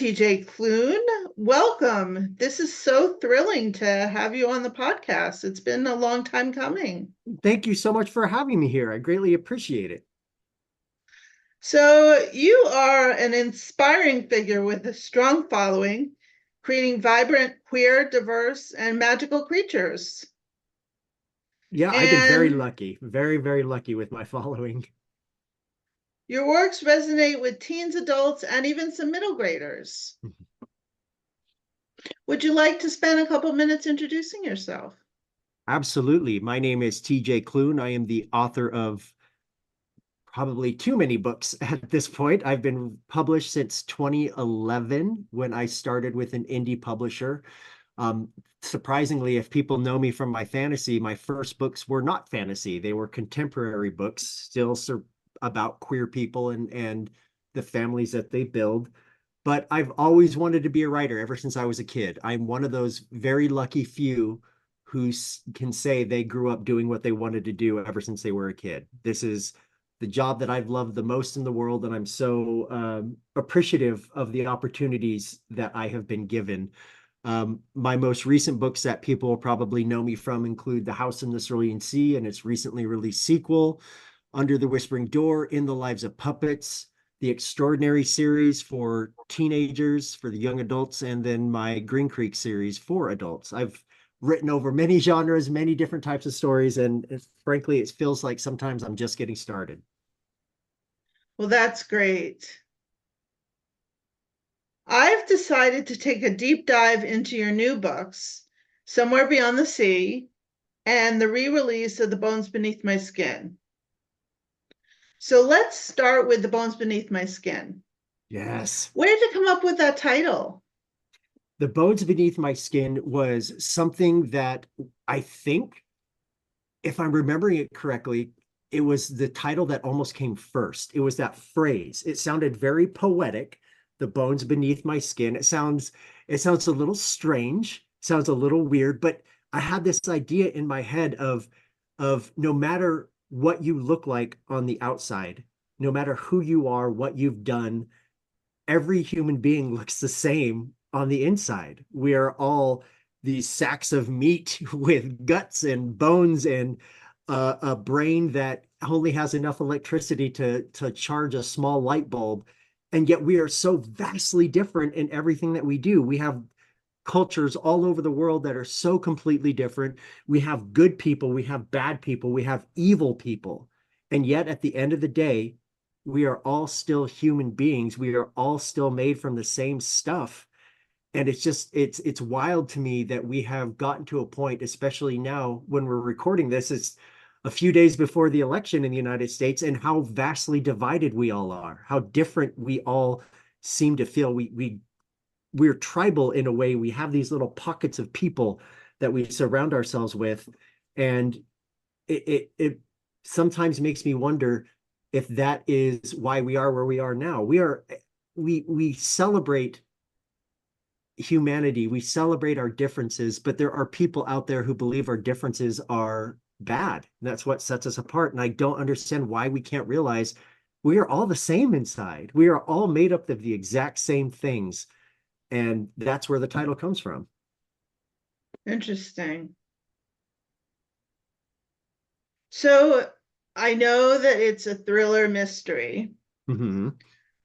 TJ Klune. Welcome. This is so thrilling to have you on the podcast. It's been a long time coming. Thank you so much for having me here. I greatly appreciate it. So, you are an inspiring figure with a strong following, creating vibrant, queer, diverse, and magical creatures. Yeah, I've been very And lucky, very lucky with my following. your works resonate with teens, adults, and even some middle graders. Would you like to spend a couple minutes introducing yourself? Absolutely. My name is TJ Klune. I am the author of probably too many books at this point. I've been published since 2011 when I started with an indie publisher. Um, Surprisingly, if people know me from my fantasy, my first books were not fantasy. They were contemporary books, still about queer people and the families that they build. But I've always wanted to be a writer ever since I was a kid. I'm one of those very lucky few who can say they grew up doing what they wanted to do ever since they were a kid. This is the job that I've loved the most in the world, and I'm so appreciative of the opportunities that I have been given. My most recent books that people will probably know me from include The House in the Cerulean Sea and its recently released sequel, Under the Whispering Door, In the Lives of Puppets, the Extraordinary series for teenagers, for the young adults, and then my Green Creek series for adults. I've written over many genres, many different types of stories, and frankly, it feels like sometimes I'm just getting started. Well, that's great. I've decided to take a deep dive into your new books, Somewhere Beyond the Sea and the re-release of The Bones Beneath My Skin. So let's start with The Bones Beneath My Skin. Yes. Where did you come up with that title? The Bones Beneath My Skin was something that I think, if I'm remembering it correctly, it was the title that almost came first. It was that phrase. It sounded very poetic. The bones beneath my skin. It sounds a little strange, sounds a little weird, but I had this idea in my head of no matter what you look like on the outside, no matter who you are, what you've done, every human being looks the same on the inside. We are all these sacks of meat with guts and bones and a brain that only has enough electricity to charge a small light bulb. And yet we are so vastly different in everything that we do. We have cultures all over the world that are so completely different. We have good people, we have bad people, we have evil people. And yet at the end of the day, we are all still human beings. We are all still made from the same stuff. And it's wild to me that we have gotten to a point, especially now when we're recording this, it's a few days before the election in the United States, and how vastly divided we all are, how different we all seem to feel. We're tribal in a way. We have these little pockets of people that we surround ourselves with. And it sometimes makes me wonder if that is why we are where we are now. We celebrate humanity, we celebrate our differences, but there are people out there who believe our differences are bad. And that's what sets us apart. And I don't understand why we can't realize we are all the same inside. We are all made up of the exact same things. And that's where the title comes from. Interesting. So I know that it's a thriller mystery. Mm-hmm.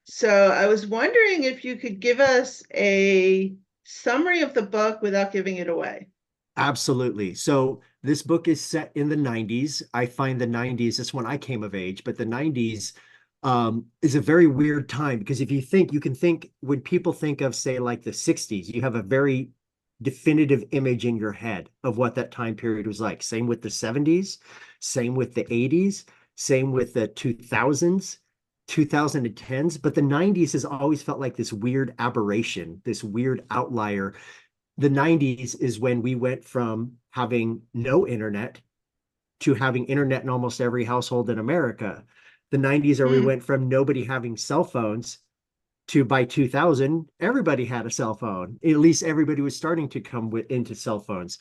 So I was wondering if you could give us a summary of the book without giving it away. Absolutely. So this book is set in the 90s. I find the 90s, that's when I came of age, but the 90s is a very weird time because if you think, you can think when people think of, say, like the 60s, you have a very definitive image in your head of what that time period was like. Same with the 70s, same with the 80s, same with the 2000s, 2010s. But the 90s has always felt like this weird aberration, this weird outlier. The 90s is when we went from having no internet to having internet in almost every household in America. The 90s are we Hmm. went from nobody having cell phones to by 2000, everybody had a cell phone. At least everybody was starting to come into cell phones.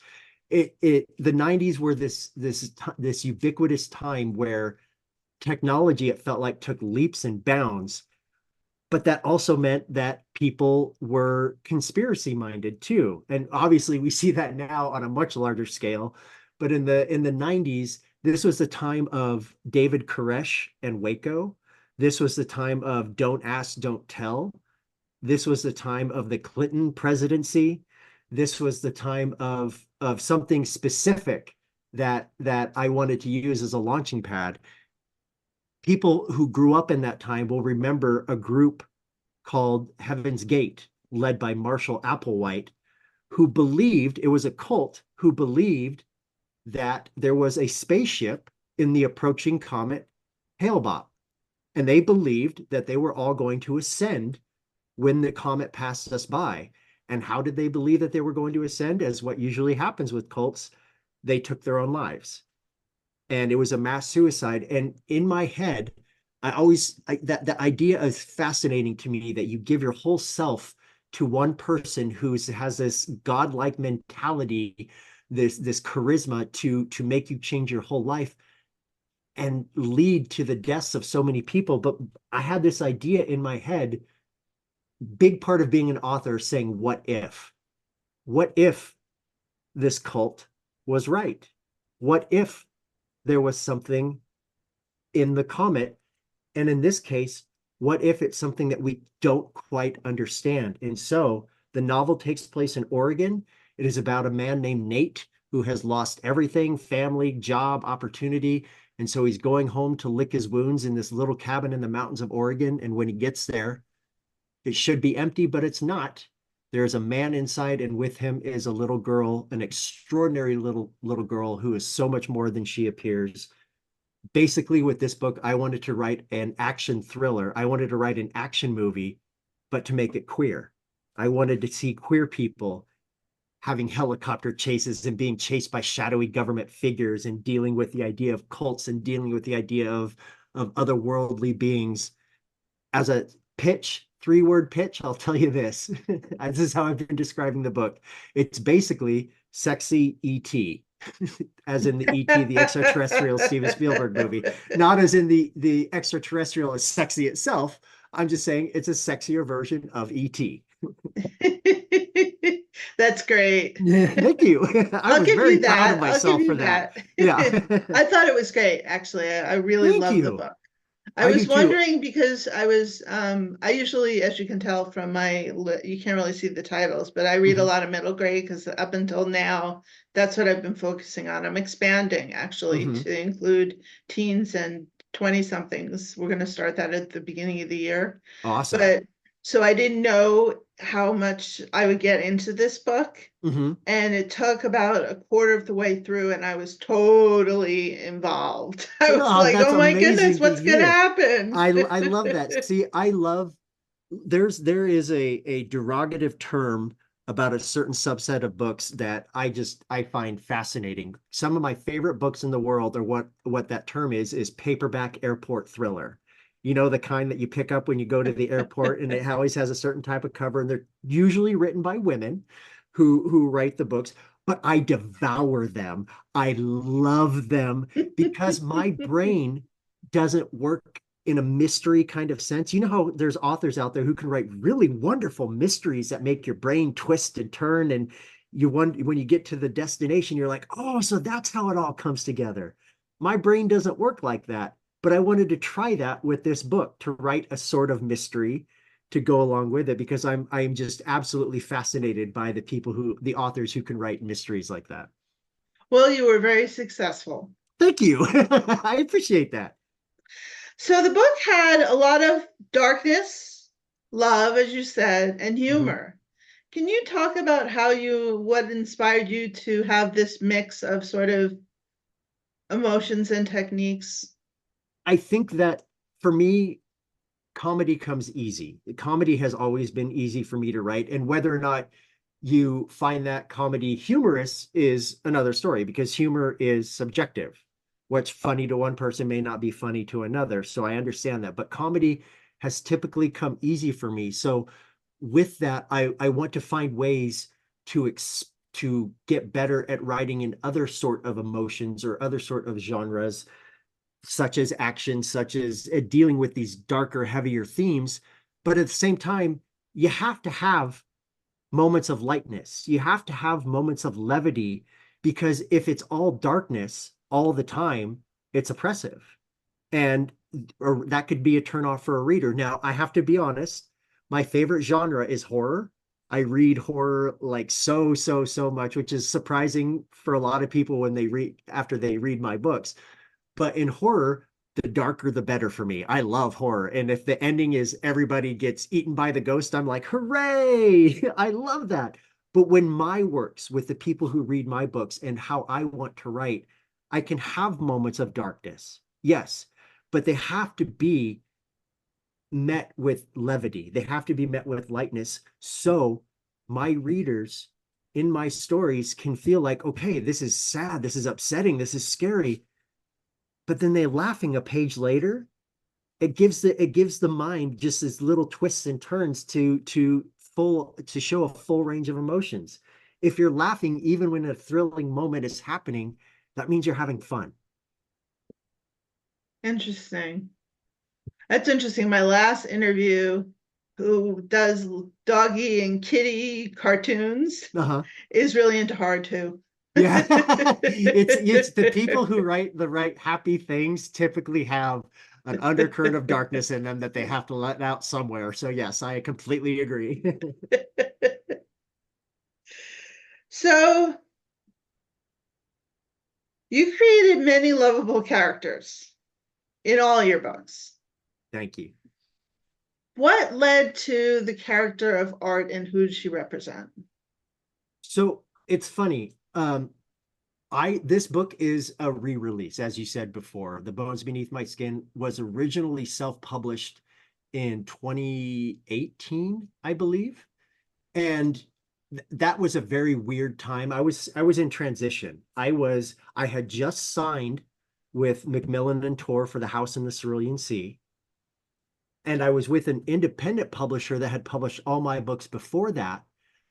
The 90s were this ubiquitous time where technology, it felt like, took leaps and bounds. but that also meant that people were conspiracy minded too. And obviously we see that now on a much larger scale. But in the 90s, this was the time of David Koresh and Waco. This was the time of Don't Ask, Don't Tell. This was the time of the Clinton presidency. This was the time of something specific that I wanted to use as a launching pad. People who grew up in that time will remember a group called Heaven's Gate, led by Marshall Applewhite, who believed it was a cult who believed that there was a spaceship in the approaching comet Hale-Bopp. And they believed that they were all going to ascend when the comet passed us by. And how did they believe that they were going to ascend? As what usually happens with cults, they took their own lives. And it was a mass suicide. And in my head, that the idea is fascinating to me, that you give your whole self to one person who has this godlike mentality, this charisma to make you change your whole life and lead to the deaths of so many people. But I had this idea in my head, big part of being an author, saying, what if? What if this cult was right? What if there was something in the comet? And in this case, what if it's something that we don't quite understand? And so the novel takes place in Oregon. It is about a man named Nate who has lost everything, family, job, opportunity. And so he's going home to lick his wounds in this little cabin in the mountains of Oregon. And when he gets there, it should be empty, but it's not. There's a man inside, and with him is a little girl, an extraordinary little girl who is so much more than she appears. Basically, with this book, I wanted to write an action thriller. I wanted to write an action movie, but to make it queer. I wanted to see queer people having helicopter chases and being chased by shadowy government figures and dealing with the idea of cults and dealing with the idea of otherworldly beings. As a pitch, 3-word pitch, I'll tell you this. This is how I've been describing the book. It's basically sexy E.T., as in the E.T., the extraterrestrial Steven Spielberg movie. Not as in the extraterrestrial is sexy itself. I'm just saying it's a sexier version of E.T. That's great. Thank you. I I'll was give very you proud that. of I'll give myself for you that. that. Yeah. I thought it was great, actually. I really Thank loved the you. book. I I do was too. wondering because I usually, as you can tell from you can't really see the titles, but I read a Mhm. lot of middle grade because up until now, that's what I've been focusing on. I'm expanding actually Mhm. to include teens and 20 somethings. We're going to start that at the beginning of the year. Awesome. But so I didn't know how much I would get into this book. Mhm. And it took about a quarter of the way through, and I was totally involved. I was Oh, like, that's oh my goodness, amazing to what's going to hear. happen? I love that. See, I love there is a derogative term about a certain subset of books that I find fascinating. Some of my favorite books in the world are what that term is paperback airport thriller. You know, the kind that you pick up when you go to the airport, and it always has a certain type of cover, and they're usually written by women who write the books, but I devour them. I love them because my brain doesn't work in a mystery kind of sense. You know how there's authors out there who can write really wonderful mysteries that make your brain twist and turn, and when you get to the destination, you're like, oh, so that's how it all comes together. My brain doesn't work like that, but I wanted to try that with this book, to write a sort of mystery to go along with it, because I'm just absolutely fascinated by the authors who can write mysteries like that. Well, you were very successful. Thank you. I appreciate that. So the book had a lot of darkness, love, as you said, and Mhm. humor. Can you talk about what inspired you to have this mix of sort of emotions and techniques? I think that for me, comedy comes easy. Comedy has always been easy for me to write. And whether or not you find that comedy humorous is another story, because humor is subjective. What's funny to one person may not be funny to another. So I understand that. But comedy has typically come easy for me. So with that, I want to find ways to get better at writing in other sort of emotions or other sort of genres, such as action, such as dealing with these darker, heavier themes, But at the same time, you have to have moments of lightness. You have to have moments of levity, because if it's all darkness all the time, it's oppressive. And or that could be a turnoff for a reader. Now, I have to be honest, my favorite genre is horror. I read horror like so much, which is surprising for a lot of people when they read after they read my books. But in horror, the darker the better for me. I love horror. And if the ending is everybody gets eaten by the ghost, I'm like, hooray! I love that. But when my works with the people who read my books and how I want to write, I can have moments of darkness. Yes, but they have to be met with levity. They have to be met with lightness. So my readers in my stories can feel like, okay, this is sad, this is upsetting, this is scary, but then they're laughing a page later. It gives the mind just as little twists and turns to show a full range of emotions. If you're laughing even when a thrilling moment is happening, that means you're having fun. Interesting. That's interesting. My last interview, who does doggy and kitty cartoons, Uh-huh. is really into horror too. Yeah. It's the people who write the right happy things typically have an undercurrent of darkness in them that they have to let out somewhere. So yes, I completely agree. So you created many lovable characters in all your books. Thank you. What led to the character of Art, and who did she represent? So it's funny. I this book is a re-release, as you said before. The Bones Beneath My Skin was originally self-published in 2018, I believe. And that was a very weird time. I was in transition. I had just signed with Macmillan and Tor for The House in the Cerulean Sea. And I was with an independent publisher that had published all my books before that.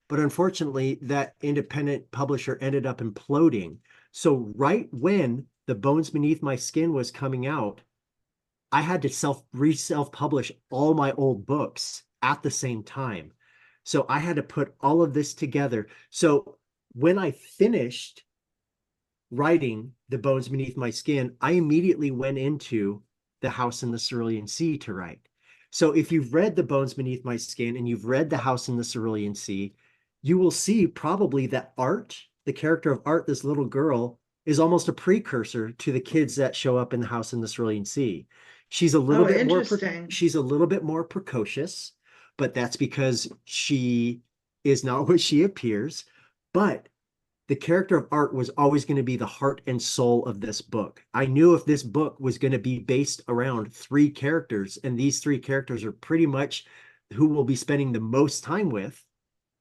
But unfortunately, that independent publisher ended up imploding. So right when The Bones Beneath My Skin was coming out, I had to self-publish all my old books at the same time. So I had to put all of this together. So when I finished writing The Bones Beneath My Skin, I immediately went into The House in the Cerulean Sea to write. So if you've read The Bones Beneath My Skin and you've read The House in the Cerulean Sea, you will see probably that Art, the character of Art, this little girl, is almost a precursor to the kids that show up in The House in the Cerulean Sea. She's a little Oh, bit more interesting. she's a little bit more precocious, but that's because she is not what she appears. But the character of Art was always going to be the heart and soul of this book. I knew if this book was going to be based around three characters, and these three characters are pretty much who we'll be spending the most time with.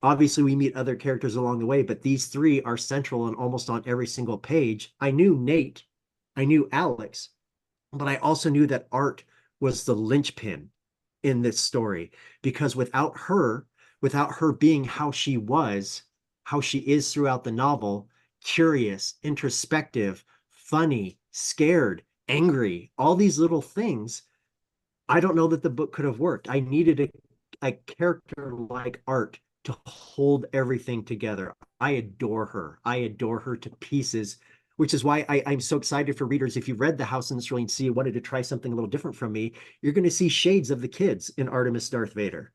Obviously, we meet other characters along the way, but these three are central and almost on every single page. I knew Nate, I knew Alex, but I also knew that Art was the linchpin in this story, because without her being how she is throughout the novel, curious, introspective, funny, scared, angry, all these little things, I don't know that the book could have worked. I needed a character like Art to hold everything together. I adore her. I adore her to pieces, which is why I'm so excited for readers. If you read The House in the Cerulean Sea and wanted to try something a little different from me, you're going to see shades of the kids in Artemis Darth Vader.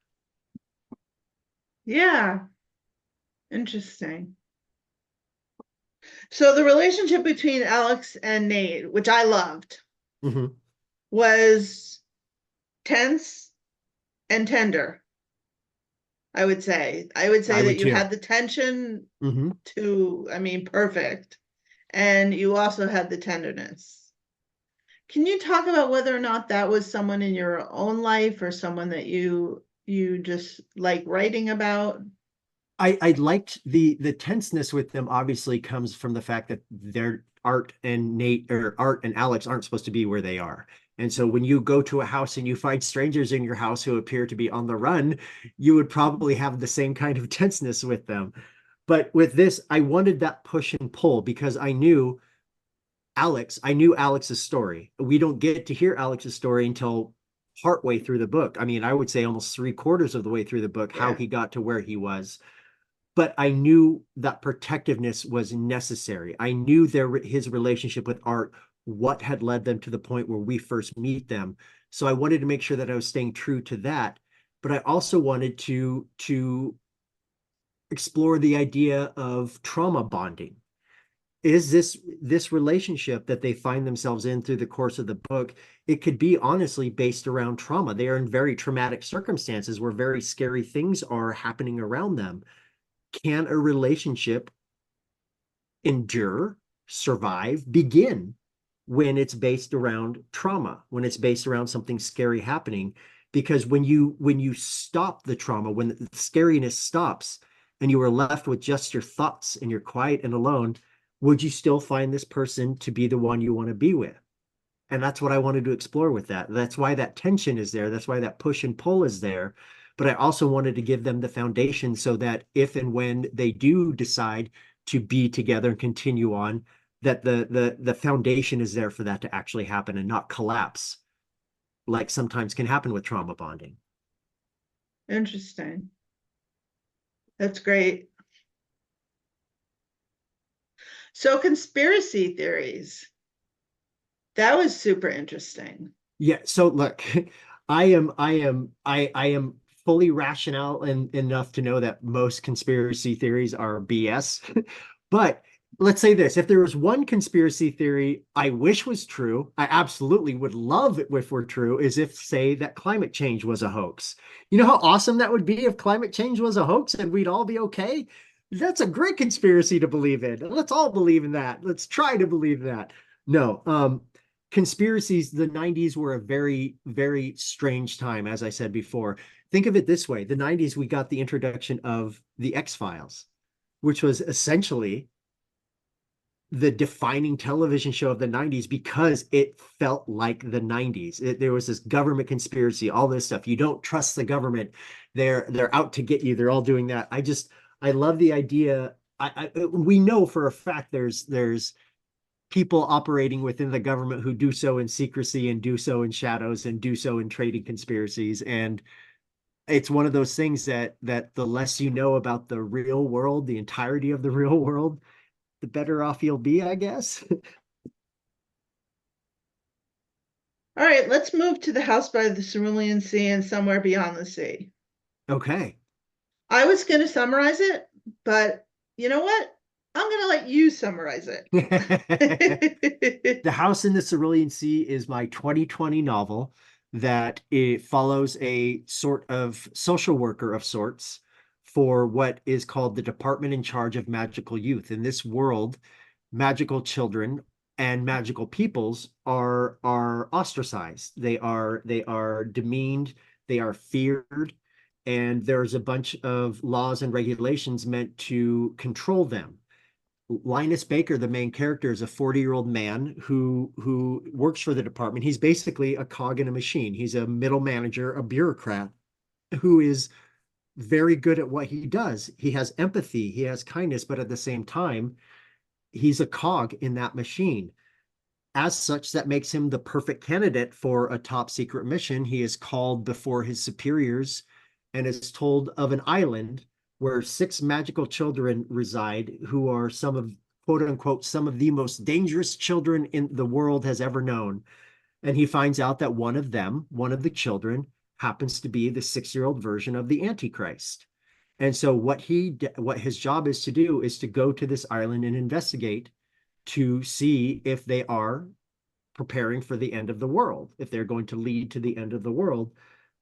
Yeah, interesting. So the relationship between Alex and Nate, which I loved, Mm-hmm. was tense and tender. I would say. I would I say that would you too. had the tension Mm-hmm. to, I mean, perfect. And you also had the tenderness. Can you talk about whether or not that was someone in your own life, or someone that you just like writing about? I liked the tenseness with them. Obviously comes from the fact that their Art and Nate, or Art and Alex, aren't supposed to be where they are. And so when you go to a house and you find strangers in your house who appear to be on the run, you would probably have the same kind of tenseness with them. But with this, I wanted that push and pull, because I knew Alex's story. We don't get to hear Alex's story until partway through the book. I mean, I would say almost three-quarters of the way through the book, how Yeah. he got to where he was. But I knew that protectiveness was necessary. I knew his relationship with art, what had led them to the point where we first meet them. So I wanted to make sure that I was staying true to that. But I also wanted to explore the idea of trauma bonding. Is this relationship that they find themselves in through the course of the book, it could be honestly based around trauma. They are in very traumatic circumstances where very scary things are happening around them. Can a relationship endure, survive, begin when it's based around trauma, when it's based around something scary happening? Because when you stop the trauma, when the scariness stops and you are left with just your thoughts and you're quiet and alone, would you still find this person to be the one you want to be with? And that's what I wanted to explore with that. That's why that tension is there. That's why that push and pull is there. But I also wanted to give them the foundation so that if and when they do decide to be together and continue on, that the foundation is there for that to actually happen and not collapse, like sometimes can happen with trauma bonding. Interesting. That's great. So conspiracy theories. That was super interesting. Yeah, so look, I am fully rational and enough to know that most conspiracy theories are BS. But let's say this, if there was one conspiracy theory I wish was true, I absolutely would love it if were true, is if say that climate change was a hoax. You know how awesome that would be if climate change was a hoax and we'd all be okay? That's a great conspiracy to believe in. Let's all believe in that. Let's try to believe that. No, conspiracies, the 90s were a very, very strange time, as I said before. Think of it this way. The 90s, we got the introduction of the X-Files, which was essentially the defining television show of the 90s because it felt like the 90s. There was this government conspiracy, all this stuff. You don't trust the government. They're out to get you. They're all doing that. I love the idea. We know for a fact there's people operating within the government who do so in secrecy and do so in shadows and do so in trading conspiracies. And it's one of those things that the less you know about the real world, the entirety of the real world, the better off you'll be, I guess. All right, let's move to the house by the Cerulean Sea and somewhere beyond the sea. Okay. I was going to summarize it, but you know what? I'm going to let you summarize The it. House in the Cerulean Sea is my 2020 novel that it follows a sort of social worker of sorts for what is called the Department in Charge of Magical Youth. In this world, magical children and magical peoples are ostracized. They are demeaned, they are feared, and there's a bunch of laws and regulations meant to control them. Linus Baker, the main character, is a 40-year-old man who works for the department. He's basically a cog in a machine. He's a middle manager, a bureaucrat who is very good at what he does. He has empathy, he has kindness, but at the same time, he's a cog in that machine. As such, that makes him the perfect candidate for a top secret mission. He is called before his superiors and is told of an island where six magical children reside who are some of, quote unquote, some of the most dangerous children in the world has ever known. And he finds out that one of them, one of the children, happens to be the 6-year-old version of the Antichrist. And so what his job is to do is to go to this island and investigate to see if they are preparing for the end of the world, if they're going to lead to the end of the world.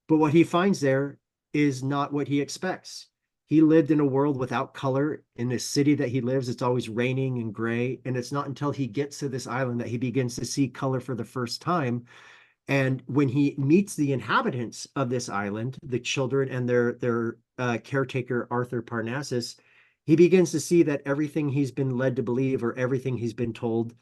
But what he finds there is not what he expects. He lived in a world without color. In the city that he lives, it's always raining and gray. And it's not until he gets to this island that he begins to see color for the first time. And when he meets the inhabitants of this island, the children and their caretaker, Arthur Parnassus, he begins to see that everything he's been led to believe or everything he's been told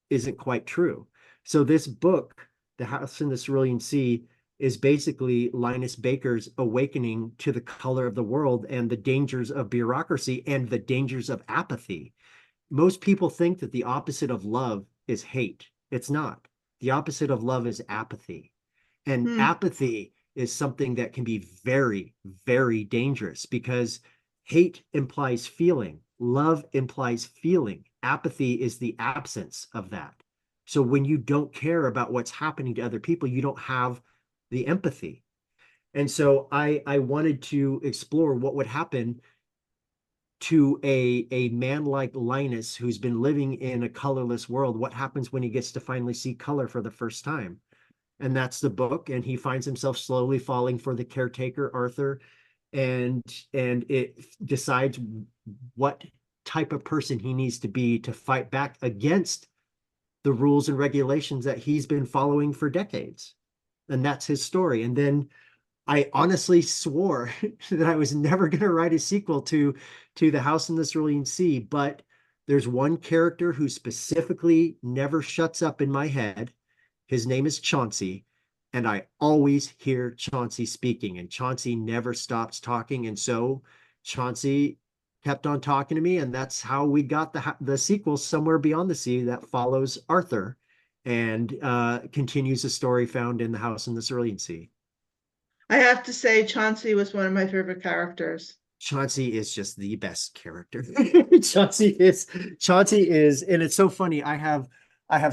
isn't quite true. So this book, The House in the Cerulean Sea, is basically Linus Baker's awakening to the color of the world and the dangers of bureaucracy and the dangers of apathy. Most people think that the opposite of love is hate. It's not. The opposite of love is apathy. And Hmm. apathy is something that can be very, very dangerous because hate implies feeling, love implies feeling. Apathy is the absence of that. So when you don't care about what's happening to other people, you don't have the empathy. And so I wanted to explore what would happen to a man like Linus who's been living in a colorless world. What happens when he gets to finally see color for the first time? And that's the book. And he finds himself slowly falling for the caretaker, Arthur, and it decides what type of person he needs to be to fight back against the rules and regulations that he's been following for decades. And that's his story. And then I honestly swore that I was never going to write a sequel to The House in the Cerulean Sea, but there's one character who specifically never shuts up in my head. His name is Chauncey, and I always hear Chauncey speaking, and Chauncey never stops talking. And so Chauncey kept on talking to me, and that's how we got the sequel, Somewhere Beyond the Sea, that follows Arthur and continues the story found in The House in the Cerulean Sea. I have to say, Chauncey was one of my favorite characters. Chauncey is just the best character. Chauncey is, and it's so funny. I have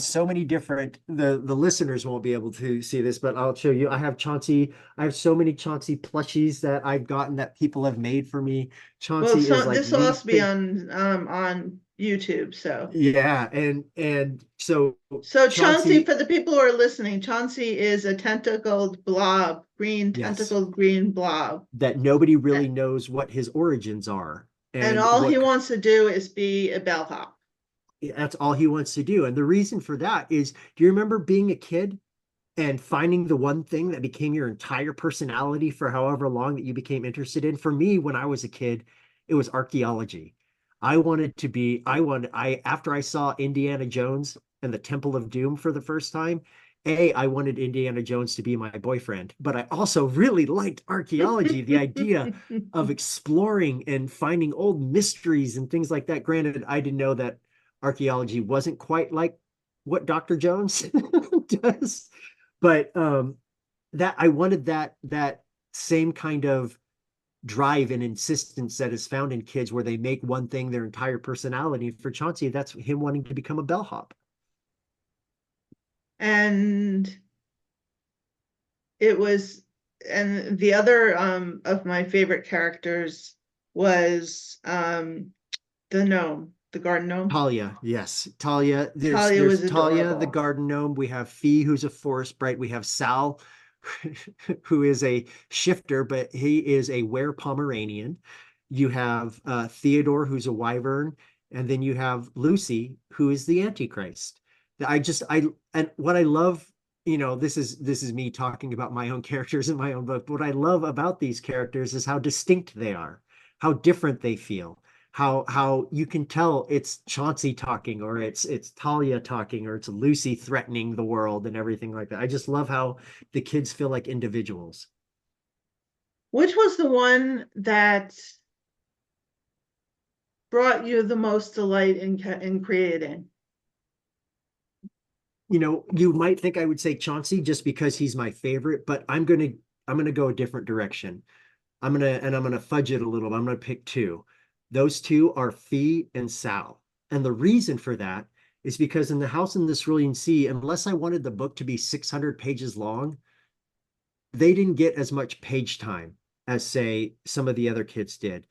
so many different, the listeners won't be able to see this, but I'll show you. I have Chauncey, I have so many Chauncey plushies that I've gotten that people have made for me. Well, Chauncey is so like this will the also be thing. on YouTube. So Yeah, and so so Chauncey, Chauncey, for the people who are listening, Chauncey is a tentacled blob, green yes, tentacled green blob. that nobody A- really knows what his origins are And and all he what wants to do is be a bellhop. that's all he wants to do. And the reason for that is, do you remember being a kid and finding the one thing that became your entire personality for however long that you became interested in? For me, when I was a kid, it was archaeology. After I saw Indiana Jones and the Temple of Doom for the first time, I wanted Indiana Jones to be my boyfriend, but I also really liked archaeology, the idea of exploring and finding old mysteries and things like that. Granted, I didn't know that archaeology wasn't quite like what Dr. Jones does, but that I wanted that same kind of drive and insistence that is found in kids where they make one thing their entire personality. For Chauncey, that's him wanting to become a bellhop. And it was, and the other of my favorite characters was the gnome, the garden gnome. Talia, yes. Talia, Talia there's was Talia, the adorable. garden gnome. We have Fee, who's a forest sprite. We have Sal, who is a shifter, but he is a were Pomeranian. You have Theodore, who's a wyvern, and then you have Lucy, who is the Antichrist. And what I love, this is me talking about my own characters in my own book. What I love about these characters is how distinct they are, how different they feel, how you can tell it's Chauncey talking, or it's Talia talking, or it's Lucy threatening the world and everything like that. I just love how the kids feel like individuals. Which was the one that brought you the most delight in creating? You might think I would say Chauncey just because he's my favorite, but I'm gonna go a different direction. I'm gonna fudge it a little. I'm gonna pick two. Those two are Fee and Sal. And the reason for that is because in The House in the Cerulean Sea, unless I wanted the book to be 600 pages long, they didn't get as much page time as, say, some of the other kids did.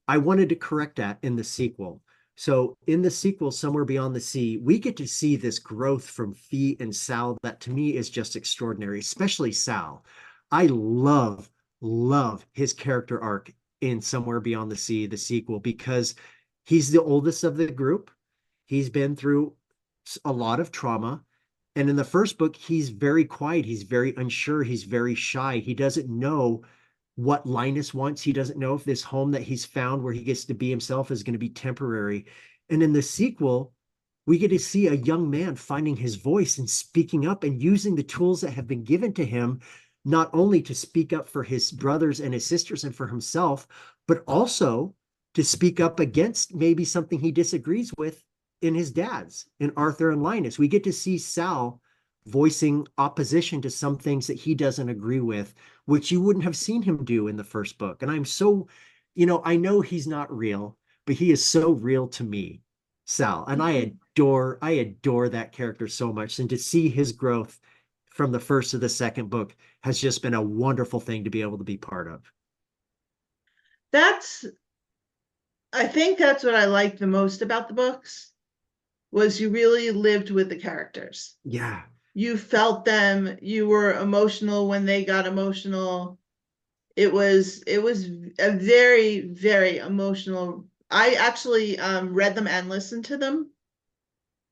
I wanted to correct that in the sequel. So in the sequel, Somewhere Beyond the Sea, we get to see this growth from Fee and Sal that to me is just extraordinary, especially Sal. I love his character arc in Somewhere Beyond the Sea, the sequel, because he's the oldest of the group. He's been through a lot of trauma. And in the first book, he's very quiet. He's very unsure. He's very shy. He doesn't know what Linus wants. He doesn't know if this home that he's found where he gets to be himself is going to be temporary. And in the sequel, we get to see a young man finding his voice and speaking up and using the tools that have been given to him, not only to speak up for his brothers and his sisters and for himself, but also to speak up against maybe something he disagrees with in his dad's, in Arthur and Linus. We get to see Sal voicing opposition to some things that he doesn't agree with, which you wouldn't have seen him do in the first book. And I'm so, I know he's not real, but he is so real to me, Sal. And I adore that character so much. And to see his growth from the first to the second book has just been a wonderful thing to be able to be part of. That's, I think that's what I liked the most about the books, was you really lived with the characters. Yeah. You felt them, you were emotional when they got emotional. It was a very, very emotional. I actually read them and listened to them.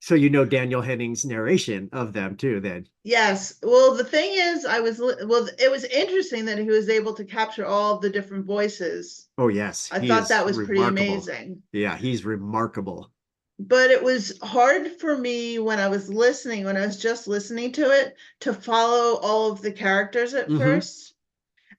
So you know Daniel Henning's narration of them too, then. Yes. Well, the thing is, well, it was interesting that he was able to capture all of the different voices. Oh yes, I he thought is that was pretty remarkable. amazing. Yeah, he's remarkable. But it was hard for me when I was listening, when I was just listening to it, to follow all of the characters at Mm-hmm. first.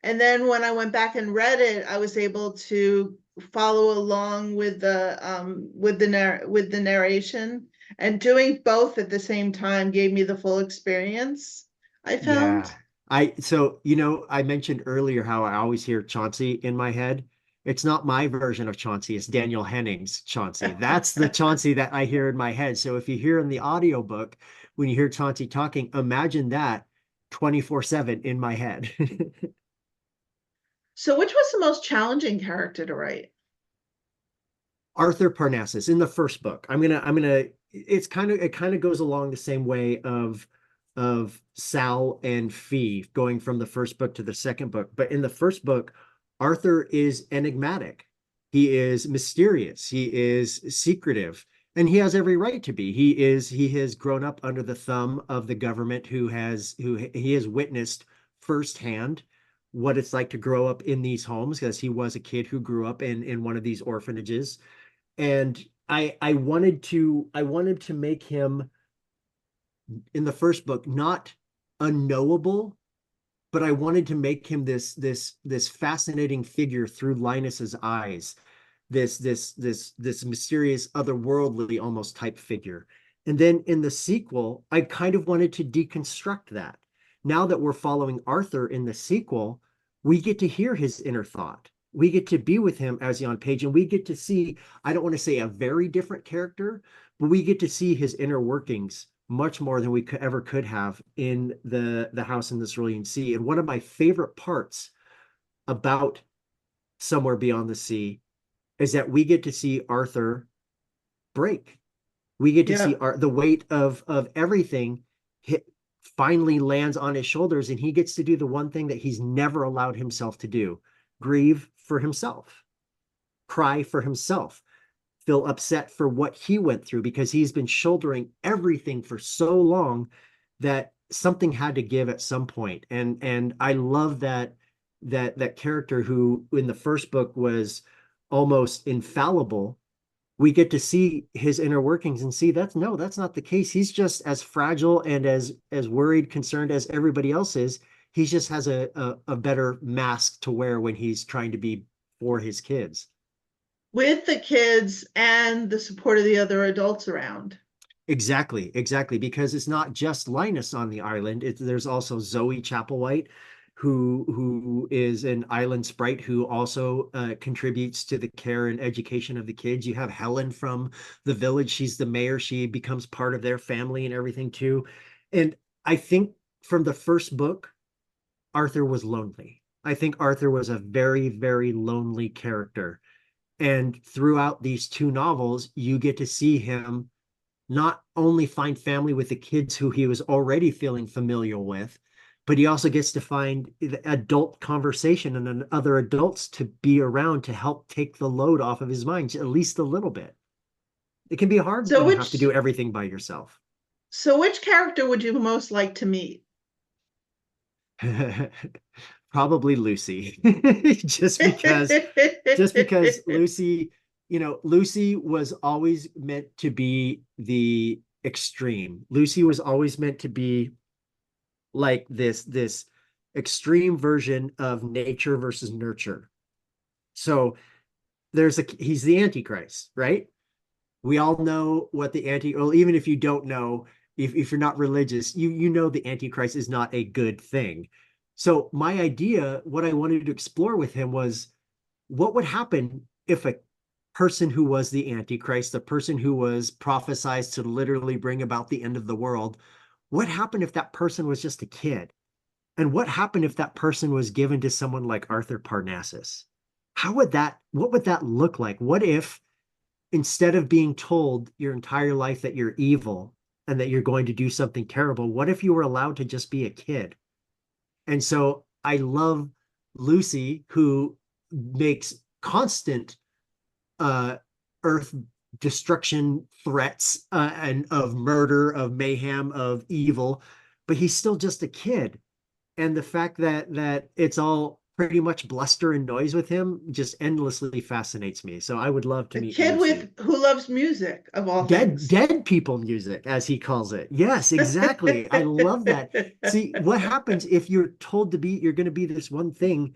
And then when I went back and read it, I was able to follow along with the narration, and doing both at the same time gave me the full experience, I Yeah. found. I mentioned earlier how I always hear Chauncey in my head. It's not my version of Chauncey, it's Daniel Henning's Chauncey. That's the Chauncey that I hear in my head. So if you hear in the audiobook, when you hear Chauncey talking, imagine that 24/7 in my head. So which was the most challenging character to write? Arthur Parnassus in the first book. It kind of goes along the same way of Sal and Fee going from the first book to the second book. But in the first book, Arthur is enigmatic. He is mysterious. He is secretive. And he has every right to be. He has grown up under the thumb of the government who he has witnessed firsthand what it's like to grow up in these homes, because he was a kid who grew up in one of these orphanages. And I wanted to make him in the first book not unknowable, but I wanted to make him this fascinating figure through Linus's eyes, this mysterious otherworldly almost type figure. And then in the sequel, I kind of wanted to deconstruct that. Now that we're following Arthur in the sequel, we get to hear his inner thought. We get to be with him as on Paige, and we get to see, I don't want to say a very different character, but we get to see his inner workings much more than we could have in the House in the Cerulean Sea. And one of my favorite parts about Somewhere Beyond the Sea is that we get to see Arthur break. We get to see Yeah. the weight of everything hit, finally lands on his shoulders, and he gets to do the one thing that he's never allowed himself to do: grieve for himself, cry for himself, feel upset for what he went through, because he's been shouldering everything for so long that something had to give at some point. And I love that character who in the first book was almost infallible. We get to see his inner workings and see that's not the case. He's just as fragile and as worried, concerned as everybody else is. He just has a better mask to wear when he's trying to be for his kids. With the kids and the support of the other adults around. Exactly, because it's not just Linus on the island. There's also Zoe Chapelwhite, who is an island sprite who also contributes to the care and education of the kids. You have Helen from the village. She's the mayor. She becomes part of their family and everything too. And I think from the first book, Arthur was lonely. I think Arthur was a very, very lonely character. And throughout these two novels, you get to see him not only find family with the kids who he was already feeling familial with, but he also gets to find adult conversation and other adults to be around to help take the load off of his mind, at least a little bit. It can be hard So when you have to which do everything by yourself. so which character would you most like to meet? Probably Lucy. just because just because Lucy was always meant to be the extreme. Lucy was always meant to be like this extreme version of nature versus nurture. So he's the Antichrist, right? We all know what the well, even if you don't know, if you're not religious, you know the Antichrist is not a good thing. So my idea, what I wanted to explore with him was what would happen if a person who was the Antichrist, the person who was prophesized to literally bring about the end of the world, what happened if that person was just a kid? And what happened if that person was given to someone like Arthur Parnassus? What would that look like? What if instead of being told your entire life that you're evil and that you're going to do something terrible, what if you were allowed to just be a kid? And so I love Lucy, who makes constant uh, earth destruction threats and of murder, of mayhem, of evil, but he's still just a kid. And the fact that it's all pretty much bluster and noise with him just endlessly fascinates me. So I would love to A meet kid Lucy. with who loves music of all things. Dead people music, as he calls it. Yes, exactly. I love that. See, what happens if you're told to be, you're going to be this one thing,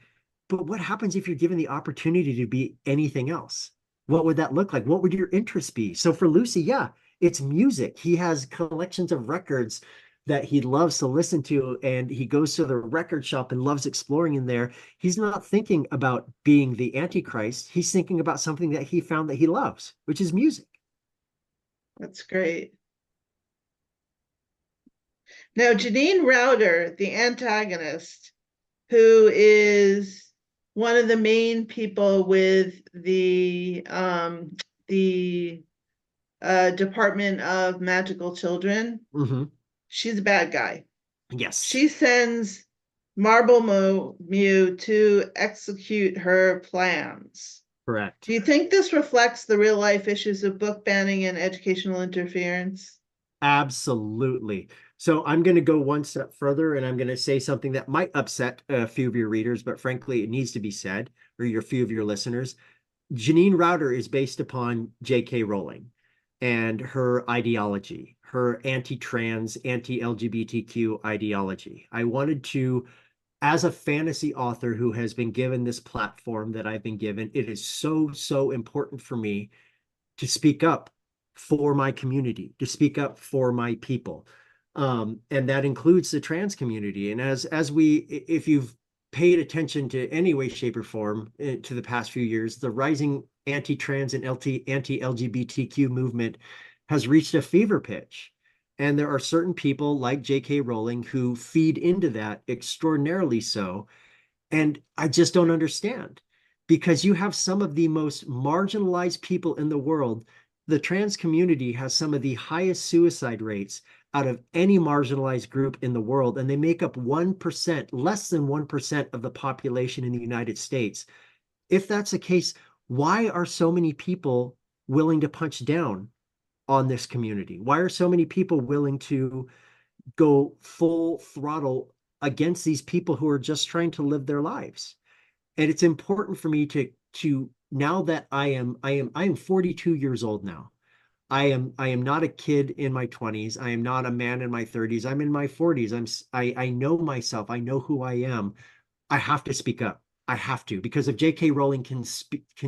but what happens if you're given the opportunity to be anything else? What would that look like? What would your interests be? So for Lucy, yeah, it's music. He has collections of records that he loves to listen to, and he goes to the record shop and loves exploring in there. He's not thinking about being the Antichrist. He's thinking about something that he found that he loves, which is music. That's great. Now, Janine Router, the antagonist, who is one of the main people with the Department of Magical Children. Mm-hmm. She's a bad guy. Yes, She sends Mew to execute her plans. correct. Do you think this reflects the real life issues of book banning and educational interference? Absolutely. So I'm going to go one step further and I'm going to say something that might upset a few of your readers, but frankly, it needs to be said, or your few of your listeners. Janine Router is based upon J.K. Rowling and her ideology, her anti-trans, anti-LGBTQ ideology. I wanted to, as a fantasy author who has been given this platform that I've been given, it is so, so important for me to speak up for my community, to speak up for my people. And that includes the trans community. And as we, if you've paid attention to any way, shape, or form to the past few years, the rising anti-trans and anti-LGBTQ movement has reached a fever pitch. And there are certain people like J.K. Rowling who feed into that extraordinarily so. And I just don't understand because you have some of the most marginalized people in the world. The trans community has some of the highest suicide rates out of any marginalized group in the world, and they make up 1%, less than 1% of the population in the United States. If that's the case, why are so many people willing to punch down on this community? Why are so many people willing to go full throttle against these people who are just trying to live their lives? And it's important for me to now that I am 42 years old now. I am not a kid in my 20s. I am not a man in my 30s. I'm in my 40s. I know myself. I know who I am. I have to speak up. I have to, because if J.K. Rowling can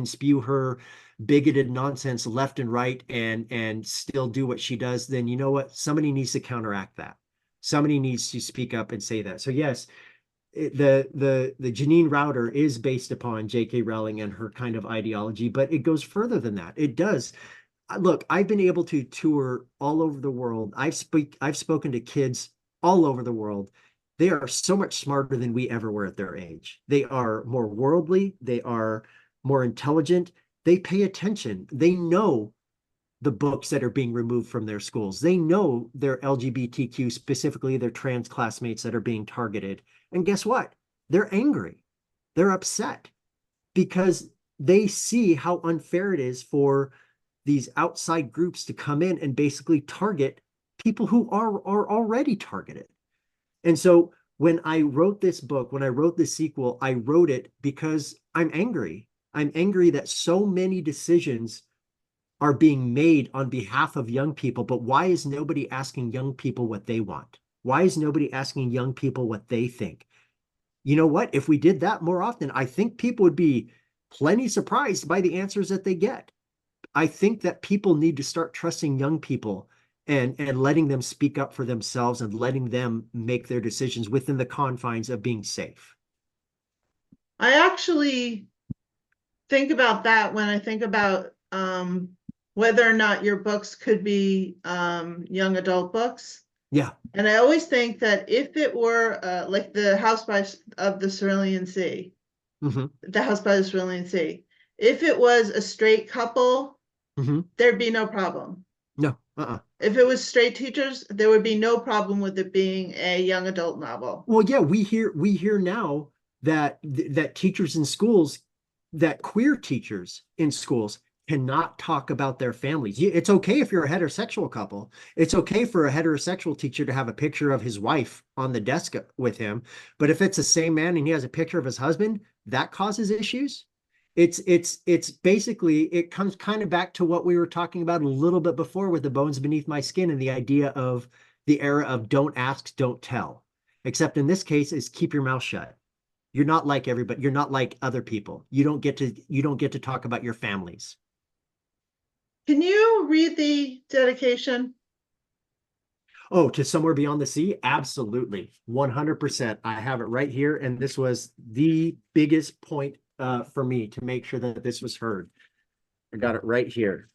spew her bigoted nonsense left and right and still do what she does, then you know what? Somebody needs to counteract that. Somebody needs to speak up and say that. So yes, the Janine Router is based upon J.K. Rowling and her kind of ideology, but it goes further than that. It does. Look, I've been able to tour all over the world. I've spoken to kids all over the world. They are so much smarter than we ever were at their age. They are more worldly, they are more intelligent, they pay attention. They know the books that are being removed from their schools. They know their LGBTQ, specifically their trans classmates that are being targeted. And guess what? They're angry. They're upset because they see how unfair it is for these outside groups to come in and basically target people who are already targeted. And so when I wrote this book, when I wrote this sequel, I wrote it because I'm angry. I'm angry that so many decisions are being made on behalf of young people, but why is nobody asking young people what they want? Why is nobody asking young people what they think? You know what? If we did that more often, I think people would be plenty surprised by the answers that they get. I think that people need to start trusting young people and letting them speak up for themselves and letting them make their decisions within the confines of being safe. I actually think about that when I think about whether or not your books could be young adult books. Yeah. And I always think that if it were like the House by of the Cerulean Sea, Mm-hmm. the House by the Cerulean Sea, if it was a straight couple, Mm-hmm. there'd be no problem. No. Uh-uh. If it was straight teachers, there would be no problem with it being a young adult novel. Well, yeah, we hear now that teachers in schools, that queer teachers in schools cannot talk about their families. It's okay if you're a heterosexual couple. It's okay for a heterosexual teacher to have a picture of his wife on the desk with him, but if it's the same man and he has a picture of his husband, that causes issues. It's basically, it comes kind of back to what we were talking about a little bit before with the bones beneath my skin and the idea of the era of don't ask, don't tell. Except in this case is keep your mouth shut. You're not like everybody. You're not like other people. You don't get to talk about your families. Can you read the dedication? Oh, to Somewhere Beyond the Sea? Absolutely. 100%. I have it right here. And this was the biggest point for me to make sure that this was heard. I got it right here.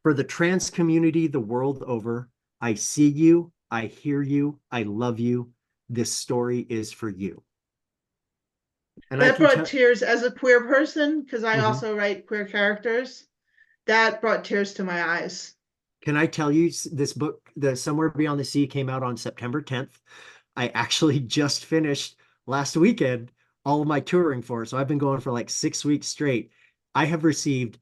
For the trans community the world over, I see you, I hear you, I love you. This story is for you. And I That can brought tell. tears as a queer person, because I Mhm. also write queer characters. That brought tears to my eyes. Can I tell you, this book, the Somewhere Beyond the Sea, came out on September 10th. I actually just finished last weekend all of my touring for it. So I've been going for like 6 weeks straight. I have received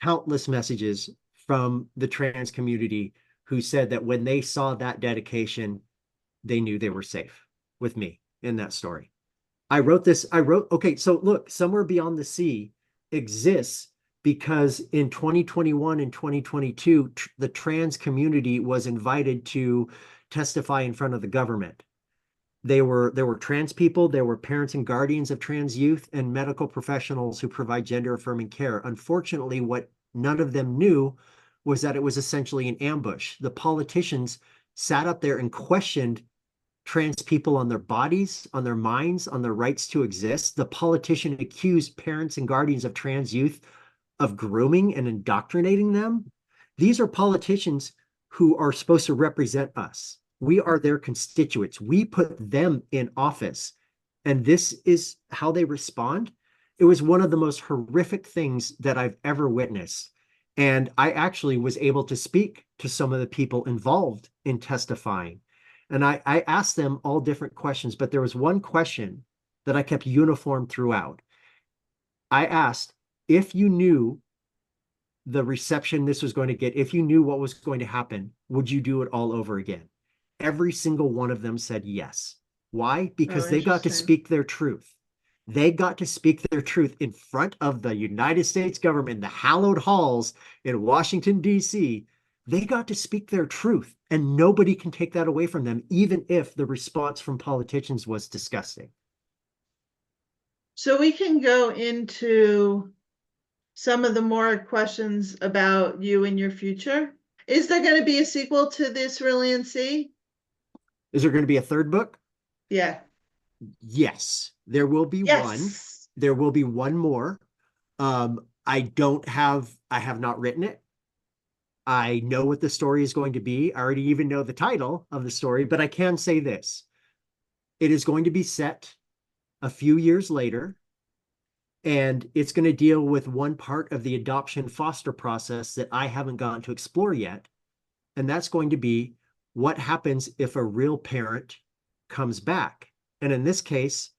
countless messages from the trans community who said that when they saw that dedication, they knew they were safe with me in that story. Okay, so look, Somewhere Beyond the Sea exists because in 2021 and 2022, the trans community was invited to testify in front of the government. There were trans people, there were parents and guardians of trans youth, and medical professionals who provide gender affirming care. Unfortunately, what none of them knew was that it was essentially an ambush. The politicians sat up there and questioned trans people on their bodies, on their minds, on their rights to exist. The politician accused parents and guardians of trans youth of grooming and indoctrinating them. These are politicians who are supposed to represent us. We are their constituents. We put them in office. And this is how they respond. It was one of the most horrific things that I've ever witnessed. And I actually was able to speak to some of the people involved in testifying. And I asked them all different questions, but there was one question that I kept uniform throughout. I asked, if you knew the reception this was going to get, if you knew what was going to happen, would you do it all over again? Every single one of them said yes. Why? Oh, Because they got to interesting. speak their truth. They got to speak their truth in front of the United States government, the hallowed halls in Washington, D.C. They got to speak their truth, and nobody can take that away from them, even if the response from politicians was disgusting. So we can go into some of the more questions about you and your future. Is there going to be a sequel to this Cerulean Sea? Is there going to be a third book? Yeah. Yes, there will be one. Yes. There will be one more. I have not written it. I know what the story is going to be. I already even know the title of the story, but I can say this. It is going to be set a few years later, and it's going to deal with one part of the adoption foster process that I haven't gotten to explore yet. And that's going to be what happens if a real parent comes back. And in this case,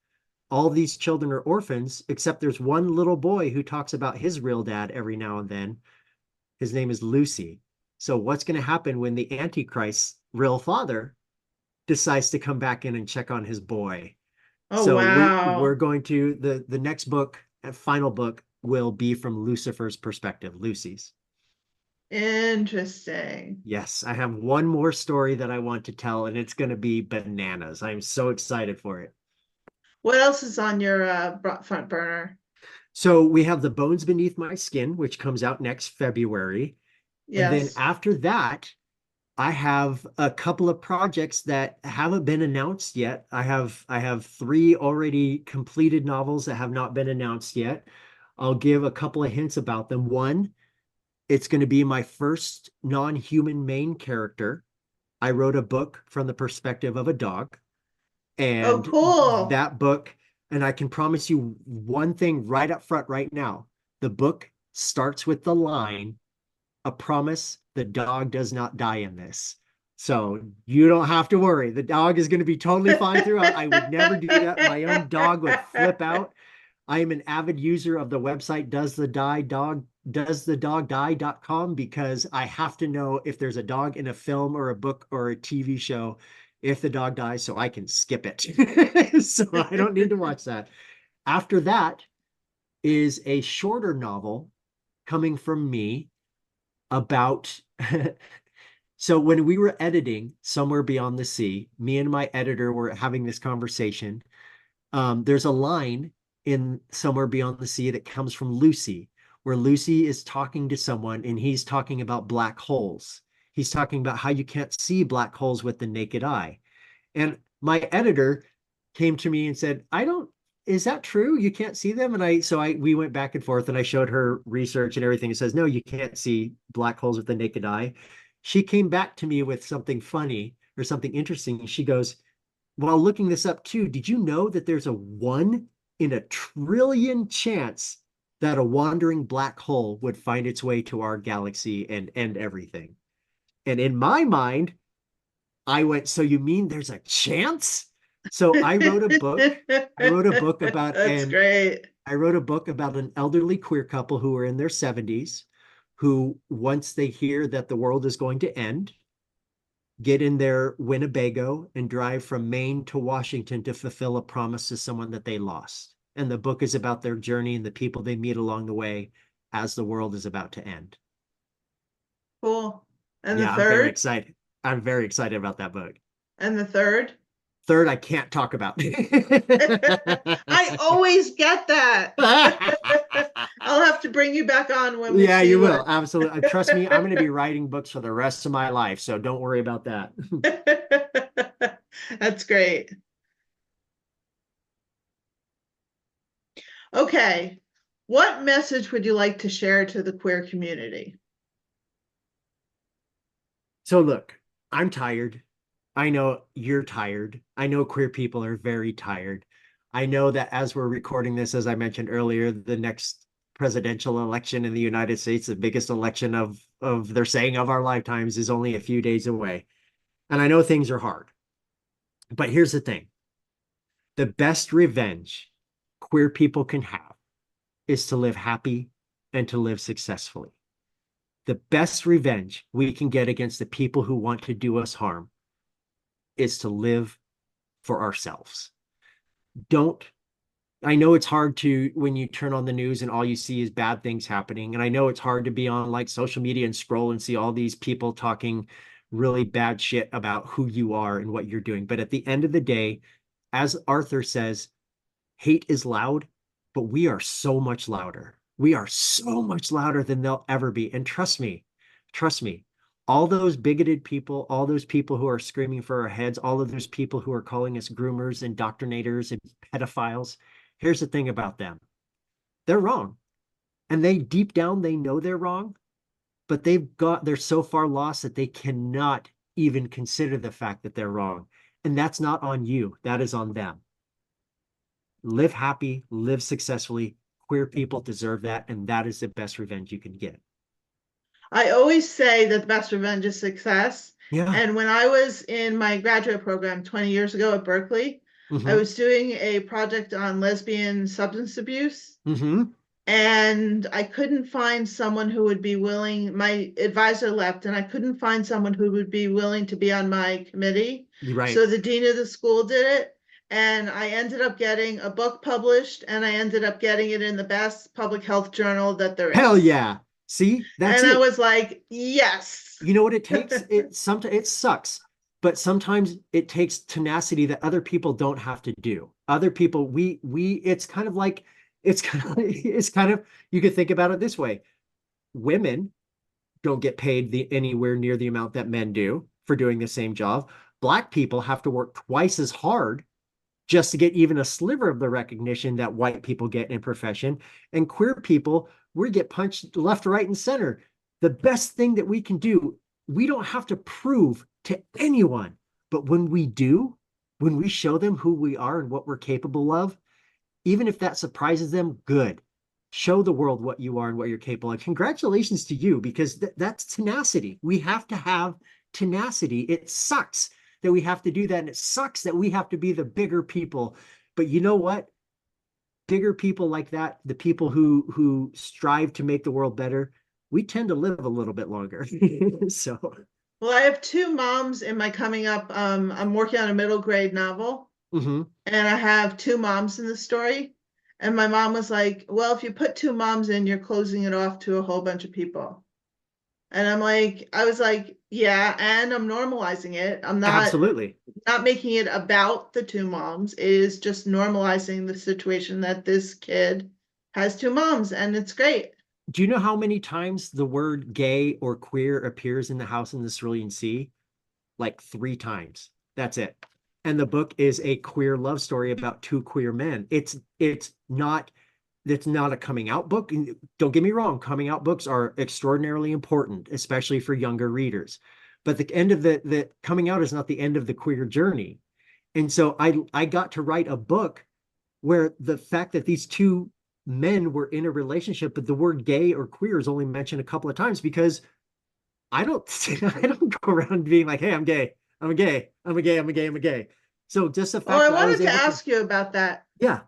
all these children are orphans, except there's one little boy who talks about his real dad every now and then. His name is Lucy. So what's going to happen when the Antichrist's real father decides to come back in and check on his boy? Oh, So we're wow. going to the next book, final book, will be from Lucifer's perspective, Lucy's. Interesting. Yes, I have one more story that I want to tell, and it's going to be bananas. I'm so excited for it. What else is on your front burner? So we have The Bones Beneath My Skin, which comes out next February. And then Yes. after that, I have a couple of projects that haven't been announced yet. I have three already completed novels that have not been announced yet. I'll give a couple of hints about them. One, it's going to be my first non-human main character. I wrote a book from the perspective of a dog, Oh, and cool. that book, and I can promise you one thing right up front right now. The book starts with the line, a promise, the dog does not die in this. So you don't have to worry. The dog is going to be totally fine throughout. I would never do that. My own dog would flip out. I am an avid user of the website does the dog die.com because I have to know if there's a dog in a film or a book or a TV show, if the dog dies, so I can skip it. So I don't need to watch that. After that is a shorter novel coming from me about so when we were editing Somewhere Beyond the Sea, me and my editor were having this conversation. There's a line in Somewhere Beyond the Sea that comes from Lucy, where Lucy is talking to someone and he's talking about black holes. He's talking about how you can't see black holes with the naked eye. And my editor came to me and said, I don't, is that true? You can't see them? And we went back and forth and I showed her research and everything. It says, no, you can't see black holes with the naked eye. She came back to me with something funny or something interesting. She goes, while looking this up too, did you know that there's a 1 in a trillion chance that a wandering black hole would find its way to our galaxy and end everything? And in my mind, I went, so you mean there's a chance? So I wrote a book. I wrote a book about That's an great. I wrote a book about an elderly queer couple who are in their 70s, who once they hear that the world is going to end, get in their Winnebago and drive from Maine to Washington to fulfill a promise to someone that they lost. And the book is about their journey and the people they meet along the way as the world is about to end. Cool. And the Yeah, I'm very third? excited. I'm very excited about that book. And the third? Third, I can't talk about. I always get that. I'll have to bring you back on when we Yeah, see you what. will. Absolutely. Trust me, I'm going to be writing books for the rest of my life. So don't worry about that. That's great. Okay. What message would you like to share to the queer community? So look, I'm tired. I know you're tired. I know queer people are very tired. I know that as we're recording this, as I mentioned earlier, the next presidential election in the United States, the biggest election of they're saying of our lifetimes, is only a few days away. And I know things are hard. But here's the thing. The best revenge queer people can have is to live happy and to live successfully. The best revenge we can get against the people who want to do us harm is to live for ourselves. Don't, I know it's hard to, when you turn on the news and all you see is bad things happening. And I know it's hard to be on like social media and scroll and see all these people talking really bad shit about who you are and what you're doing. But at the end of the day, as Arthur says, hate is loud, but we are so much louder. We are so much louder than they'll ever be. And trust me, all those bigoted people, all those people who are screaming for our heads, all of those people who are calling us groomers, indoctrinators, and pedophiles, here's the thing about them. They're wrong. And they deep down, they know they're wrong, but they're so far lost that they cannot even consider the fact that they're wrong. And that's not on you. That is on them. Live happy, live successfully. Queer people deserve that, and that is the best revenge you can get. I always say that the best revenge is success. Yeah. And when I was in my graduate program 20 years ago at Berkeley, I Mm-hmm. was doing a project on lesbian substance abuse. Mm-hmm. And I couldn't find someone who would be willing. My advisor left, and I couldn't find someone who would be willing to be on my committee. You're right. So the dean of the school did it, and I ended up getting a book published, and I ended up getting it in the best public health journal that there Hell is. yeah. See, that's And I it. was like, yes. You know what it takes? It sucks, but sometimes it takes tenacity that other people don't have to do. Other people, it's kind of like it's kind of you could think about it this way. Women don't get paid anywhere near the amount that men do for doing the same job. Black people have to work twice as hard just to get even a sliver of the recognition that white people get in profession. And queer people, we get punched left, right, and center. The best thing that we can do, we don't have to prove to anyone, but when we do, when we show them who we are and what we're capable of, even if that surprises them, good. Show the world what you are and what you're capable of. Congratulations to you, because that's tenacity. We have to have tenacity. It sucks that we have to do that, and it sucks that we have to be the bigger people. But you know what? Bigger people like that, the people who strive to make the world better, we tend to live a little bit longer. So, Well, I have two moms in my coming up. I'm working on a middle grade novel, and I have two moms in the story. And my mom was like, well, if you put two moms in, you're closing it off to a whole bunch of people. And I was like, yeah, and I'm normalizing it. I'm absolutely. not making it about the two moms. It is just normalizing the situation that this kid has two moms, and it's great. Do you know how many times the word gay or queer appears in the House in the Cerulean Sea? Like 3 times. That's it. And the book is a queer love story about two queer men. It's not a coming out book. Don't get me wrong, coming out books are extraordinarily important, especially for younger readers. But the end of the coming out is not the end of the queer journey. And so I got to write a book where the fact that these two men were in a relationship, but the word gay or queer is only mentioned a couple of times, because I don't I don't go around being like, hey, I'm gay. I'm a gay. I'm a gay. I'm a gay. I'm a gay. So just the Oh, fact I that I was wanted to able to, ask you about that. yeah.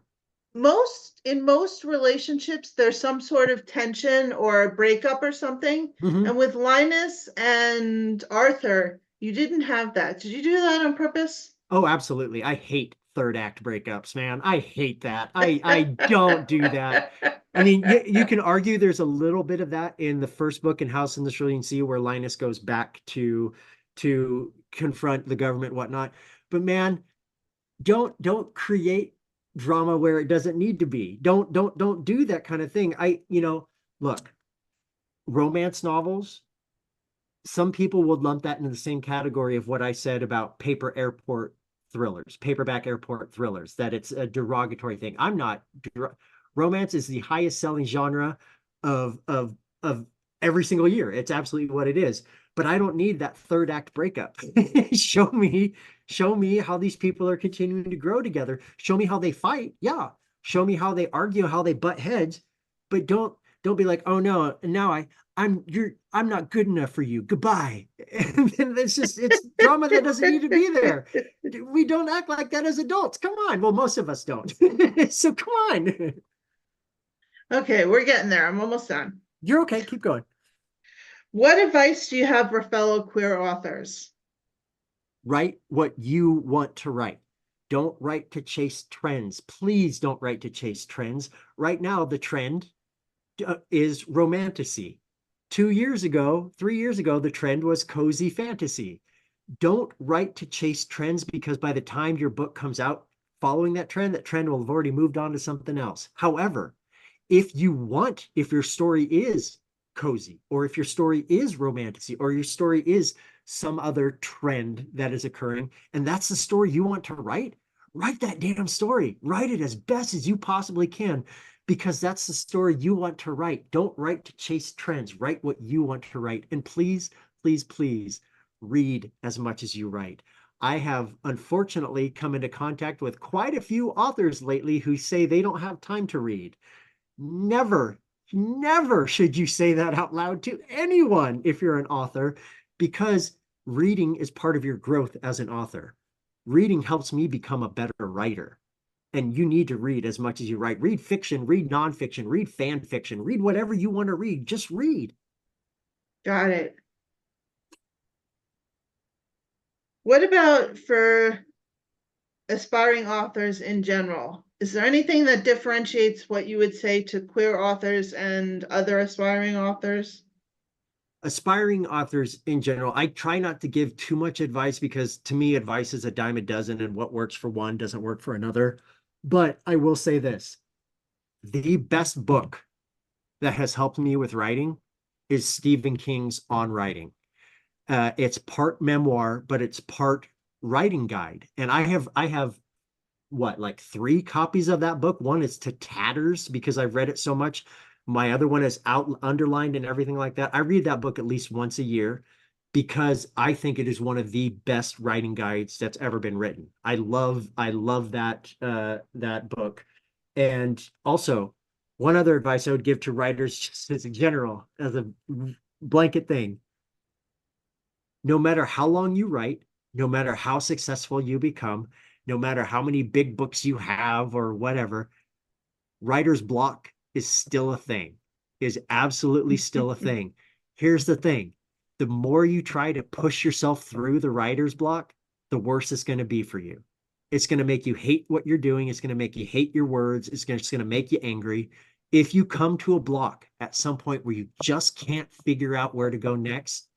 In most relationships, there's some sort of tension or a breakup or something. Mm-hmm. And with Linus and Arthur, you didn't have that. Did you do that on purpose? Oh, absolutely. I hate third act breakups, man. I hate that. I don't do that. I mean, you can argue there's a little bit of that in the first book in House in the Cerulean Sea, where Linus goes back to confront the government, whatnot. But man, don't create drama where it doesn't need to be. Don't do that kind of thing. Look, romance novels, some people would lump that into the same category of what I said about paperback airport thrillers, that it's a derogatory thing. I'm not. Romance is the highest selling genre of every single year. It's absolutely what it is. But I don't need that third act breakup. Show me how these people are continuing to grow together. Show me how they fight. Yeah. Show me how they argue, how they butt heads. But don't be like, oh no, now I'm not good enough for you. Goodbye. And it's drama that doesn't need to be there. We don't act like that as adults. Come on. Well, most of us don't. So come on. Okay, we're getting there. I'm almost done. You're okay. Keep going. What advice do you have for fellow queer authors? Write what you want to write. Don't write to chase trends. Please don't write to chase trends. Right now, the trend is romantasy. 2 years ago, 3 years ago, the trend was cozy fantasy. Don't write to chase trends, because by the time your book comes out following that trend will have already moved on to something else. However, if your story is cozy, or if your story is romantasy, or your story is some other trend that is occurring, and that's the story you want to write that damn story. Write it as best as you possibly can, because that's the story you want to write. Don't write to chase trends. Write what you want to write. And please, please, please read as much as you write. I have unfortunately come into contact with quite a few authors lately who say they don't have time to read. Never, never should you say that out loud to anyone if you're an author, because reading is part of your growth as an author. Reading helps me become a better writer. And you need to read as much as you write. Read fiction, read nonfiction, read fan fiction, read whatever you want to read. Just read. Got it. What about for aspiring authors in general? Is there anything that differentiates what you would say to queer authors and other aspiring authors? Aspiring authors in general, I try not to give too much advice, because to me, advice is a dime a dozen, and what works for one doesn't work for another. But I will say this: the best book that has helped me with writing is Stephen King's On Writing. It's part memoir, but it's part writing guide. And I have what, like 3 copies of that book. One is to tatters because I've read it so much. My other one is out underlined and everything like that. I read that book at least once a year because I think it is one of the best writing guides that's ever been written. I love that book. And also, one other advice I would give to writers, just as a general, as a blanket thing, no matter how long you write, no matter how successful you become, no matter how many big books you have or whatever, writer's block is still a thing, is absolutely still a thing. Here's the thing. The more you try to push yourself through the writer's block, the worse it's going to be for you. It's going to make you hate what you're doing. It's going to make you hate your words. It's going to make you angry. If you come to a block at some point where you just can't figure out where to go next,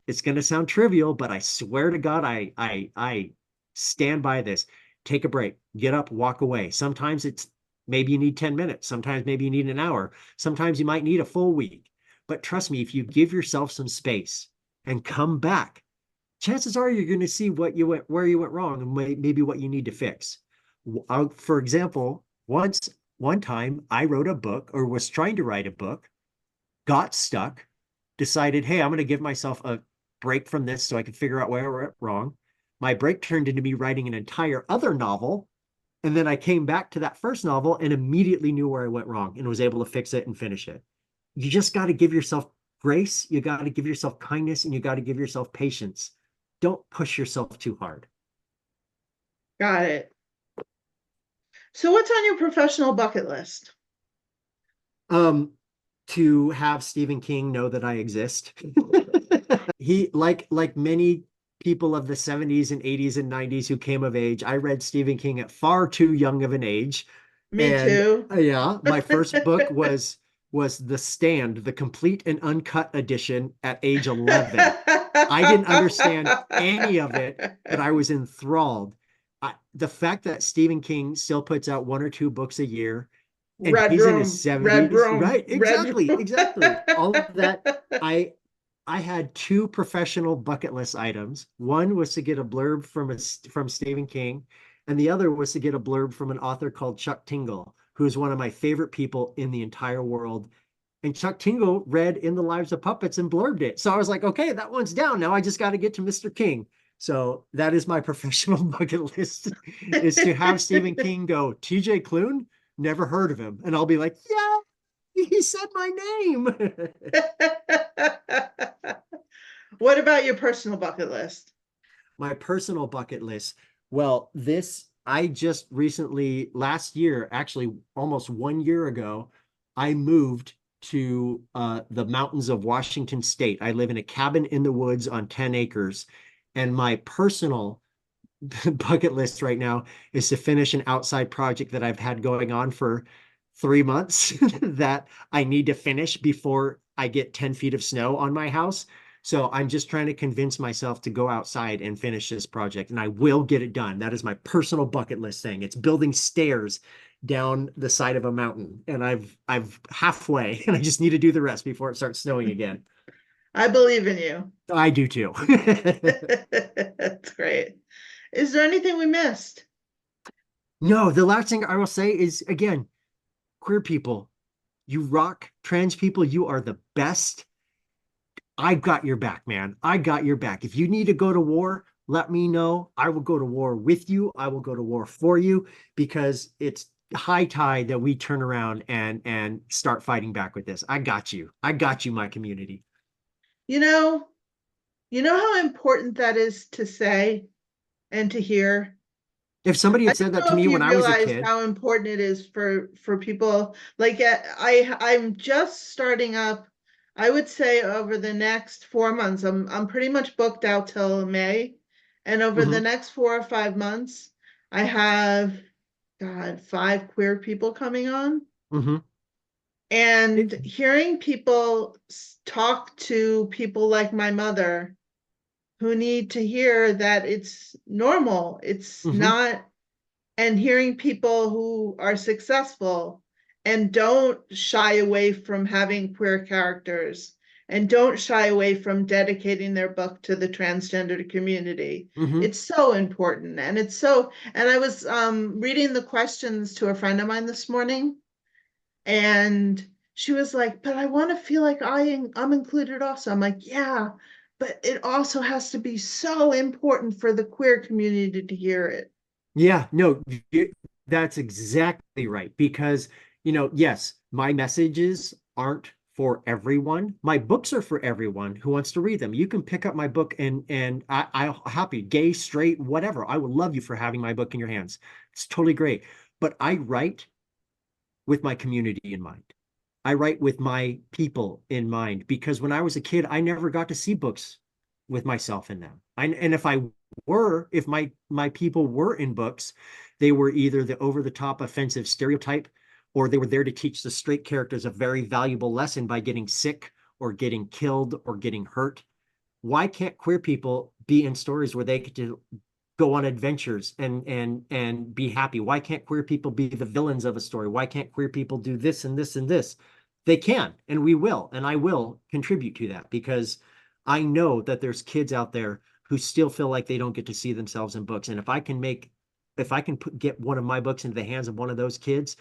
it's going to sound trivial, but I swear to God, I stand by this. Take a break, get up, walk away. Sometimes it's maybe you need 10 minutes. Sometimes maybe you need an hour. Sometimes you might need a full week. But trust me, if you give yourself some space and come back, chances are you're going to see where you went wrong and maybe what you need to fix. For example, one time I wrote a book or was trying to write a book, got stuck, decided, hey, I'm going to give myself a break from this so I can figure out where I went wrong. My break turned into me writing an entire other novel. And then I came back to that first novel and immediately knew where I went wrong and was able to fix it and finish it. You just got to give yourself grace. You got to give yourself kindness and you got to give yourself patience. Don't push yourself too hard. Got it. So what's on your professional bucket list? Um, to have Stephen King know that I exist. He like many people of the 70s and 80s and 90s who came of age, I read Stephen King at far too young of an age. Me And too. yeah, my first book was The Stand, the complete and uncut edition at age 11. I didn't understand any of it, but I was enthralled. The fact that Stephen King still puts out 1 or 2 books a year and he's in his Red 70s, room, right? red Exactly, room. exactly. All of that. I I had 2 professional bucket list items. One was to get a blurb from Stephen King, and the other was to get a blurb from an author called Chuck Tingle, who is one of my favorite people in the entire world. And Chuck Tingle read In the Lives of Puppets and blurbed it. So I was like, okay, that one's down. Now I just got to get to Mr. King. So that is my professional bucket list is to have Stephen King go, TJ Klune, never heard of him. And I'll be like, yeah, he said my name. What about your personal bucket list? My personal bucket list. Well, I just recently, last year, actually almost 1 year ago, I moved to the mountains of Washington State. I live in a cabin in the woods on 10 acres. And my personal bucket list right now is to finish an outside project that I've had going on for 3 months that I need to finish before I get 10 feet of snow on my house. So I'm just trying to convince myself to go outside and finish this project, and I will get it done. That is my personal bucket list thing. It's building stairs down the side of a mountain, and I've halfway, and I just need to do the rest before it starts snowing again. I believe in you. I do too. That's great. Is there anything we missed? No, the last thing I will say is again, queer people, you rock. Trans people, you are the best. I've got your back, man. I got your back. If you need to go to war, let me know. I will go to war with you. I will go to war for you because it's high tide that we turn around and start fighting back with this. I got you. I got you, my community. You know, you know how important that is to say and to hear. If somebody I had said don't that to know if me when you I was a realize kid, how important it is for people. Like I'm just starting up. I would say over the next 4 months, I'm pretty much booked out till May, and over the mhm, next 4 or 5 months, I have God 5 queer people coming on, mhm, and it- hearing people talk to people like my mother who need to hear that it's normal. It's mhm, not, and hearing people who are successful and don't shy away from having queer characters and don't shy away from dedicating their book to the transgender community. Hmm. It's so important. And it's so, and I was reading the questions to a friend of mine this morning, and she was like, but I want to feel like I'm included also. I'm like, yeah, but it also has to be so important for the queer community to hear it. Yeah, no, that's exactly right. Because, yes, my messages aren't for everyone. My books are for everyone who wants to read them. You can pick up my book and I'll happy, gay, straight, whatever. I would love you for having my book in your hands. It's totally great. But I write with my community in mind. I write with my people in mind because when I was a kid, I never got to see books with myself in them. And if my people were in books, they were either the over the top offensive stereotype, or they were there to teach the straight characters a very valuable lesson by getting sick or getting killed or getting hurt. Why can't queer people be in stories where they get to go on adventures and be happy? Why can't queer people be the villains of a story? Why can't queer people do this and this and this? They can, and we will, and I will contribute to that because I know that there's kids out there who still feel like they don't get to see themselves in books. And if I can get one of my books into the hands of one of those kids,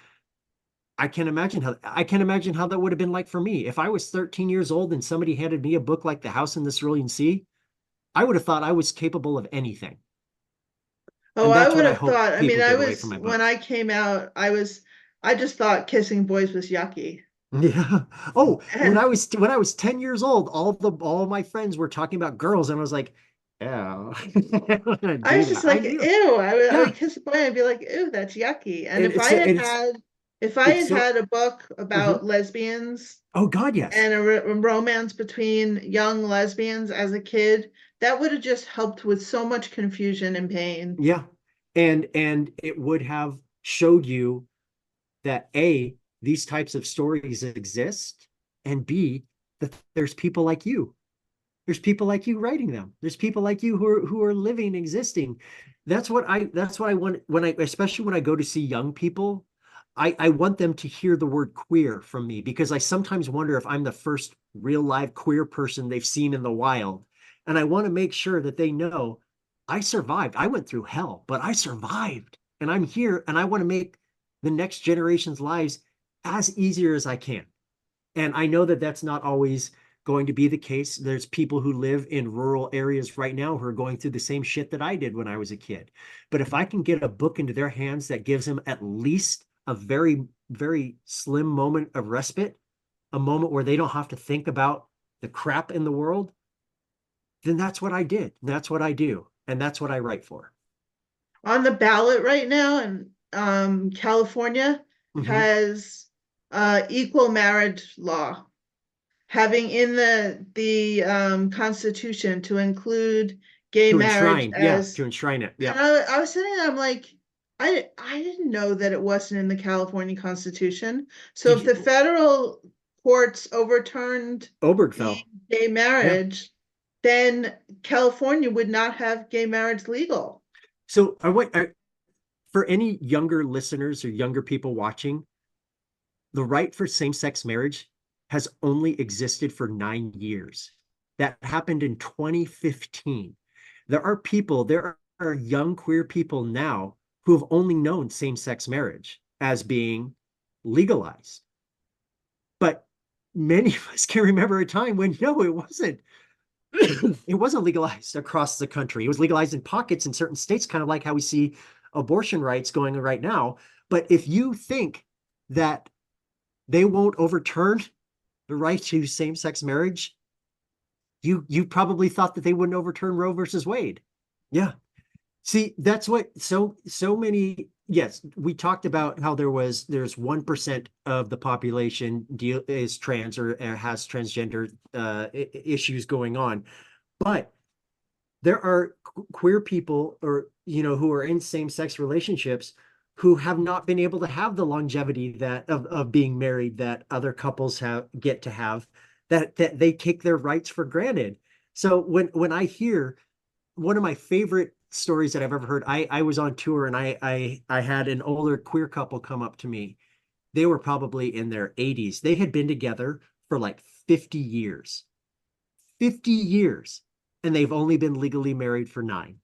I can't imagine how that would have been like for me. If I was 13 years old and somebody handed me a book like The House in the Cerulean Sea, I would have thought I was capable of anything. Oh, And I that's would what I have hope thought, I mean, people get away from my when I books. came out, I just thought kissing boys was yucky. Yeah. Oh, And when I was 10 years old, all of my friends were talking about girls, and I was like, yeah, I don't want to I do was just that. I like, knew. ew, I Yeah. would kiss a boy and I'd be like, ew, that's yucky. And And if I it's had so had a book mhm. about lesbians Oh God, yes. and a romance between young lesbians as a kid, that would have just helped with so much confusion and pain. Yeah. And it would have showed you that A, these types of stories exist, and B, that there's people like you. There's people like you writing them. There's people like you who are living, existing. That's what I want when I especially when I go to see young people. I want them to hear the word queer from me because I sometimes wonder if I'm the first real live queer person they've seen in the wild. And I want to make sure that they know I survived. I went through hell, but I survived. And I'm here and I want to make the next generation's lives as easier as I can. And I know that that's not always going to be the case. There's people who live in rural areas right now who are going through the same shit that I did when I was a kid. But if I can get a book into their hands that gives them at least a very, very slim moment of respite, a moment where they don't have to think about the crap in the world, then that's what I did. That's what I do. And that's what I write for. On the ballot right now, and California Hmm. has equal marriage law, having in the Constitution to include gay marriage To as. enshrine it. And Yeah. I was sitting there, I'm like, I didn't know that it wasn't in the California Constitution. So Did if the you, federal courts overturned the Obergefell? gay Yeah. marriage, then California would not have gay marriage legal. So for any younger listeners or younger people watching, the right for same sex marriage has only existed for 9 years. That happened in 2015. There are young queer people now who have only known same sex marriage as being legalized. But many of us can remember a time when no, it wasn't. It wasn't legalized across the country. It was legalized in pockets in certain states, kind of like how we see abortion rights going right now. But if you think that they won't overturn the right to same-sex marriage, you probably thought that they wouldn't overturn Roe versus Wade. Yeah. See, that's what so many. Yes, we talked about how there's 1% of the population is trans or has transgender issues going on, but there are queer people or who are in same-sex relationships who have not been able to have the longevity that of being married that other couples get to have, that they take their rights for granted. So when I hear one of my favorite stories that I've ever heard, I was on tour and I had an older queer couple come up to me. They were probably in their 80s. They had been together for like 50 years. 50 years, and they've only been legally married for 9.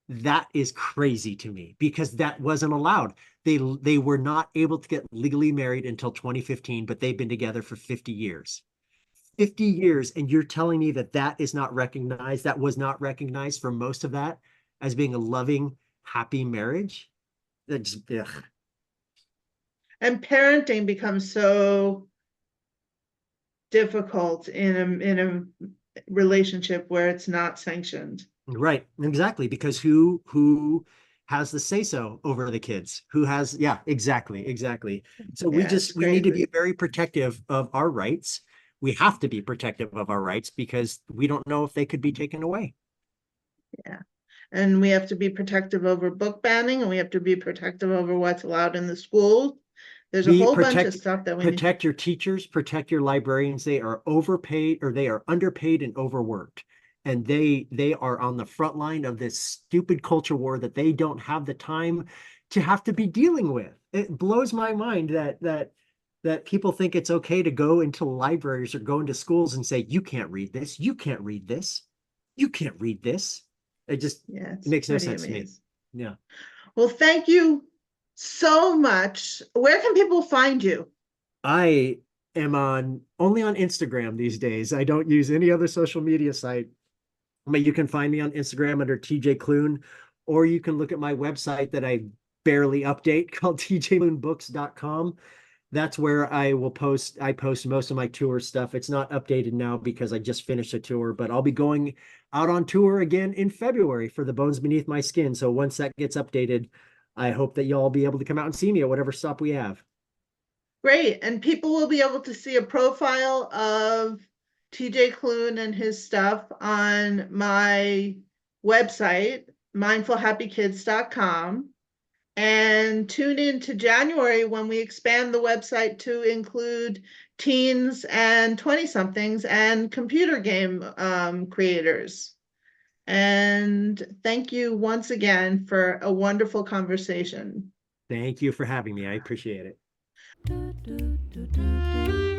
That is crazy to me because that wasn't allowed. They were not able to get legally married until 2015, but they've been together for 50 years. 50 years, and you're telling me that that is not recognized, that was not recognized for most of that as being a loving, happy marriage? That's, ugh. And parenting becomes so difficult in a relationship where it's not sanctioned. Right, exactly, because who has the say so over the kids? Who has, yeah, exactly, exactly. So Yeah, it's we need to be crazy. very protective of our rights. We have to be protective of our rights because we don't know if they could be taken away. Yeah. And we have to be protective over book banning, and we have to be protective over what's allowed in the schools. There's a Be whole bunch of stuff that we need. protect your teachers, protect your librarians. They are overpaid, or they are underpaid and overworked, and they are on the front line of this stupid culture war that they don't have the time to have to be dealing with. It blows my mind that people think it's okay to go into libraries or go into schools and say, you can't read this, you can't read this, you can't read this. It just, Yeah, it it's makes no pretty sense to me. amazing. Yeah. Well, thank you so much. Where can people find you? I am on only on Instagram these days. I don't use any other social media site, but you can find me on Instagram under TJ Klune, or you can look at my website that I barely update called tjklunebooks.com. That's where I post most of my tour stuff. It's not updated now because I just finished a tour, but I'll be going out on tour again in February for the Bones Beneath My Skin. So once that gets updated, I hope that y'all be able to come out and see me at whatever stop we have. Great. And people will be able to see a profile of TJ Klune and his stuff on my website, mindfulhappykids.com. And tune in to January when we expand the website to include teens and 20 somethings and computer game creators. And thank you once again for a wonderful conversation. Thank you for having me. I appreciate it.